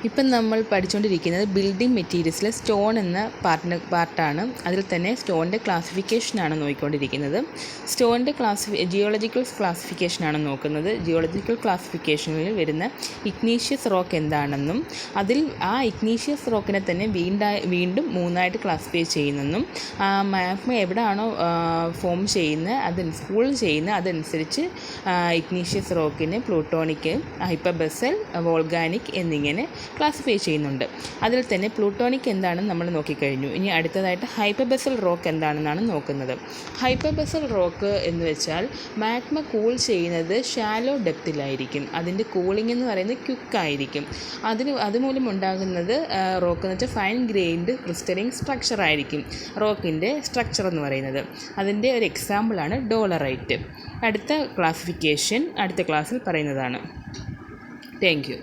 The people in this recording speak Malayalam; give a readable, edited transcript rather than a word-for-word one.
ഇപ്പം നമ്മൾ പഠിച്ചുകൊണ്ടിരിക്കുന്നത് ബിൽഡിംഗ് മെറ്റീരിയൽസിലെ സ്റ്റോൺ എന്ന പാർട്ടാണ്. അതിൽ തന്നെ സ്റ്റോണിൻ്റെ ക്ലാസിഫിക്കേഷനാണ് നോക്കിക്കൊണ്ടിരിക്കുന്നത്. സ്റ്റോണിൻ്റെ ജിയോളജിക്കൽ ക്ലാസിഫിക്കേഷനാണ് നോക്കുന്നത്. ജിയോളജിക്കൽ ക്ലാസിഫിക്കേഷനിൽ വരുന്ന ഇഗ്നീഷ്യസ് റോക്ക് എന്താണെന്നും അതിൽ ആ ഇഗ്നീഷ്യസ് റോക്കിനെ തന്നെ വീണ്ടും മൂന്നായിട്ട് ക്ലാസിഫൈ ചെയ്യുന്നെന്നും മാഗ്മ എവിടെയാണോ ഫോം ചെയ്യുന്നത് കൂൾ ചെയ്യുന്നത് അതനുസരിച്ച് ഇഗ്നീഷ്യസ് റോക്കിന് പ്ലൂട്ടോണിക്, ഹൈപ്പർബസൽ, വോൾഗാനിക് എന്നിങ്ങനെ ക്ലാസിഫൈ ചെയ്യുന്നുണ്ട്. അതിൽ തന്നെ പ്ലൂട്ടോണിക് എന്താണെന്ന് നമ്മൾ നോക്കിക്കഴിഞ്ഞു. ഇനി അടുത്തതായിട്ട് ഹൈപ്പർബസൽ റോക്ക് എന്താണെന്നാണ് നോക്കുന്നത്. ഹൈപ്പർബസൽ റോക്ക് എന്ന് വെച്ചാൽ മാഗ്മ കൂൾ ചെയ്യുന്നത് ഷാലോ ഡെപ്തിലായിരിക്കും. അതിൻ്റെ കൂളിംഗ് എന്ന് പറയുന്നത് ക്വിക്കായിരിക്കും. അതുമൂലം ഉണ്ടാകുന്നത് റോക്ക് എന്ന് വെച്ചാൽ ഫൈൻ ഗ്രെയിൻഡ് ക്രിസ്റ്റലിൻ സ്ട്രക്ചർ ആയിരിക്കും റോക്കിൻ്റെ സ്ട്രക്ചർ എന്ന് പറയുന്നത്. അതിൻ്റെ ഒരു എക്സാമ്പിളാണ് ഡോളറൈറ്റ്. അടുത്ത ക്ലാസിഫിക്കേഷൻ അടുത്ത ക്ലാസ്സിൽ പറയുന്നതാണ്. Thank you.